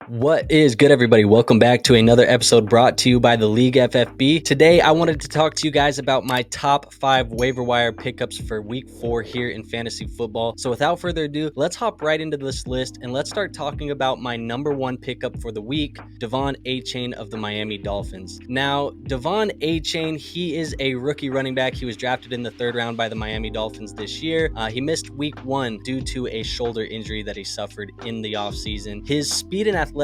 What is good, everybody? Welcome back to another episode brought to you by the League FFB. Today, I wanted to talk to you guys about my top 5 waiver wire pickups for week 4 here in fantasy football. So without further ado, let's hop right into this list and let's start talking about my number 1 pickup for the week, Achane of the Miami Dolphins. Now, Achane, he is a rookie running back. He was drafted in the 3rd round by the Miami Dolphins this year. He missed week 1 due to a shoulder injury that he suffered in the offseason. His speed and athleticism,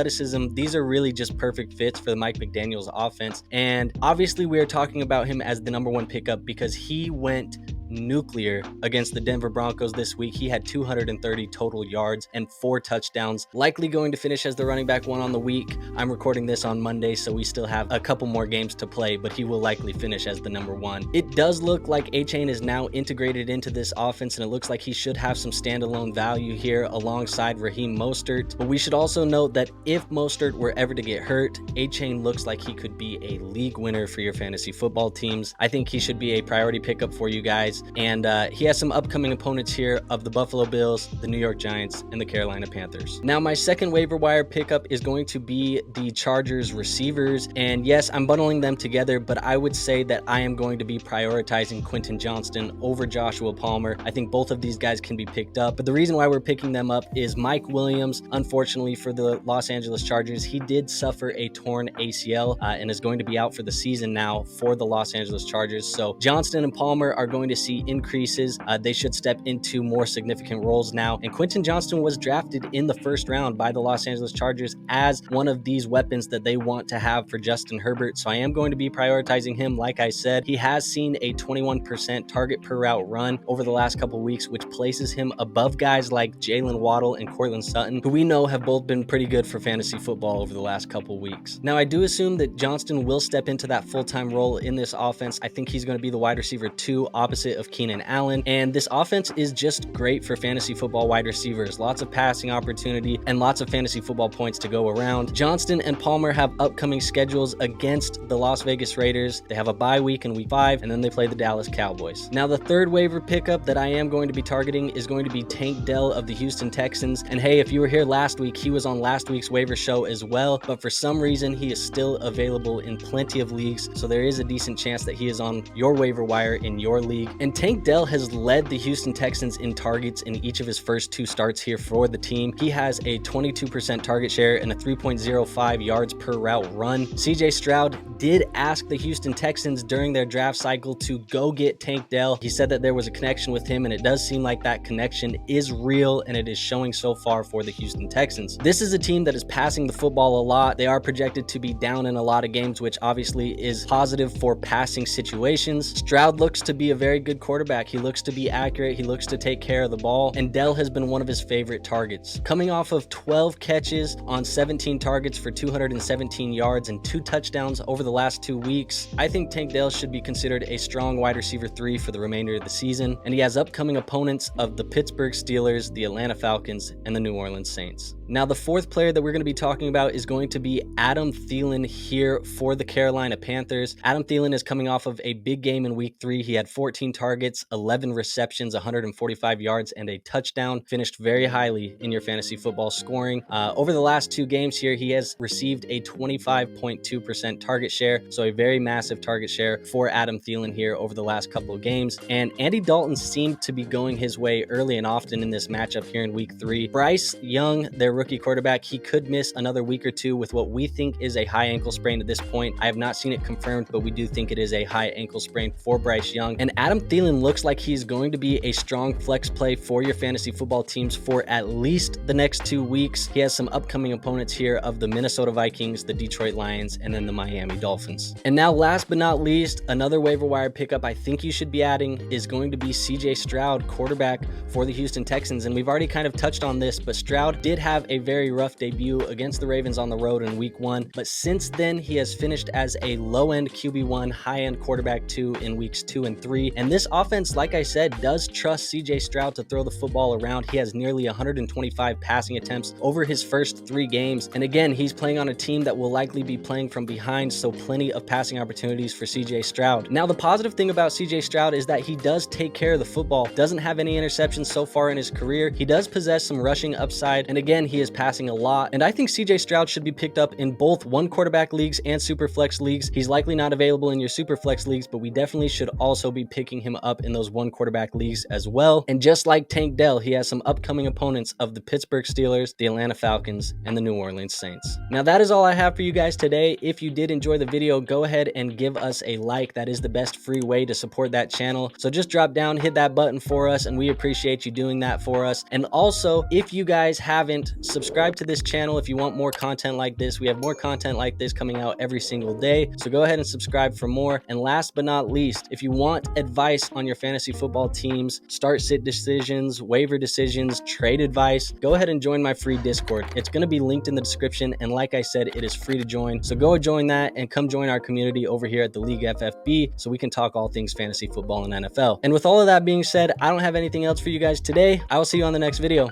these are really just perfect fits for the Mike McDaniel's offense. And obviously we are talking about him as the number 1 pickup because he went nuclear against the Denver Broncos this week. He had 230 total yards and 4 touchdowns, likely going to finish as the running back 1 on the week. I'm recording this on Monday, so we still have a couple more games to play, but he will likely finish as the number 1. It does look like Achane is now integrated into this offense, and it looks like he should have some standalone value here alongside Raheem Mostert. But we should also note that if Mostert were ever to get hurt, Achane looks like he could be a league winner for your fantasy football teams. I think he should be a priority pickup for you guys. And he has some upcoming opponents here of the Buffalo Bills, the New York Giants, and the Carolina Panthers. Now, my second waiver wire pickup is going to be the Chargers receivers. And yes, I'm bundling them together, but I would say that I am going to be prioritizing Quentin Johnston over Joshua Palmer. I think both of these guys can be picked up. But the reason why we're picking them up is Mike Williams, unfortunately for the Los Angeles Chargers, he did suffer a torn ACL and is going to be out for the season now for the Los Angeles Chargers. So Johnston and Palmer are going to see increases. They should step into more significant roles now. And Quentin Johnston was drafted in the 1st round by the Los Angeles Chargers as one of these weapons that they want to have for Justin Herbert. So I am going to be prioritizing him. Like I said, he has seen a 21% target per route run over the last couple weeks, which places him above guys like Jalen Waddle and Courtland Sutton, who we know have both been pretty good for fantasy football over the last couple weeks. Now, I do assume that Johnston will step into that full-time role in this offense. I think he's going to be the wide receiver 2 opposite of Keenan Allen, and this offense is just great for fantasy football wide receivers. Lots of passing opportunity and lots of fantasy football points to go around. Johnston and Palmer have upcoming schedules against the Las Vegas Raiders. They have a bye week in week 5, and then they play the Dallas Cowboys. Now, the third waiver pickup that I am going to be targeting is going to be Tank Dell of the Houston Texans. And hey, if you were here last week, he was on last week's waiver show as well, but for some reason he is still available in plenty of leagues, so there is a decent chance that he is on your waiver wire in your league. And Tank Dell has led the Houston Texans in targets in each of his first 2 starts here for the team. He has a 22% target share and a 3.05 yards per route run. CJ Stroud did ask the Houston Texans during their draft cycle to go get Tank Dell. He said that there was a connection with him, and it does seem like that connection is real, and it is showing so far for the Houston Texans. This is a team that is passing the football a lot. They are projected to be down in a lot of games, which obviously is positive for passing situations. Stroud looks to be a very good quarterback. He looks to be accurate. He looks to take care of the ball, and Dell has been one of his favorite targets. Coming off of 12 catches on 17 targets for 217 yards and 2 touchdowns over the last 2 weeks, I think Tank Dell should be considered a strong wide receiver 3 for the remainder of the season, and he has upcoming opponents of the Pittsburgh Steelers, the Atlanta Falcons, and the New Orleans Saints. Now, the 4th player that we're going to be talking about is going to be Adam Thielen here for the Carolina Panthers. Adam Thielen is coming off of a big game in week 3. He had 14 targets, 11 receptions, 145 yards, and a touchdown. Finished very highly in your fantasy football scoring. Over the last 2 games here, he has received a 25.2% target share, so a very massive target share for Adam Thielen here over the last couple of games. And Andy Dalton seemed to be going his way early and often in this matchup here in week 3. Bryce Young, their rookie quarterback, he could miss another week or 2 with what we think is a high ankle sprain at this point. I have not seen it confirmed, but we do think it is a high ankle sprain for Bryce Young. And Adam Thielen looks like he's going to be a strong flex play for your fantasy football teams for at least the next 2 weeks. He has some upcoming opponents here of the Minnesota Vikings, the Detroit Lions, and then the Miami Dolphins. And now, last but not least, another waiver wire pickup I think you should be adding is going to be CJ Stroud, quarterback for the Houston Texans. And we've already kind of touched on this, but Stroud did have a very rough debut against the Ravens on the road in week 1, but since then he has finished as a low-end QB1, high-end quarterback 2 in weeks 2 and 3, and this this offense, like I said, does trust CJ Stroud to throw the football around. He has nearly 125 passing attempts over his first 3 games. And again, he's playing on a team that will likely be playing from behind, so plenty of passing opportunities for CJ Stroud. Now, the positive thing about CJ Stroud is that he does take care of the football, doesn't have any interceptions so far in his career. He does possess some rushing upside, and again, he is passing a lot. And I think CJ Stroud should be picked up in both 1 quarterback leagues and super flex leagues. He's likely not available in your super flex leagues, but we definitely should also be picking him up in those 1 quarterback leagues as well. And just like Tank Dell, he has some upcoming opponents of the Pittsburgh Steelers, the Atlanta Falcons, and the New Orleans Saints. Now, that is all I have for you guys today. If you did enjoy the video, go ahead and give us a like. That is the best free way to support that channel. So just drop down, hit that button for us, and we appreciate you doing that for us. And also, if you guys haven't, subscribe to this channel if you want more content like this. We have more content like this coming out every single day. So go ahead and subscribe for more. And last but not least, if you want advice on your fantasy football teams, start-sit decisions, waiver decisions, trade advice, go ahead and join my free Discord. It's going to be linked in the description, and like I said, it is free to join. So go join that and come join our community over here at the League FFB so we can talk all things fantasy football and NFL. And with all of that being said, I don't have anything else for you guys today. I will see you on the next video.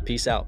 Peace out.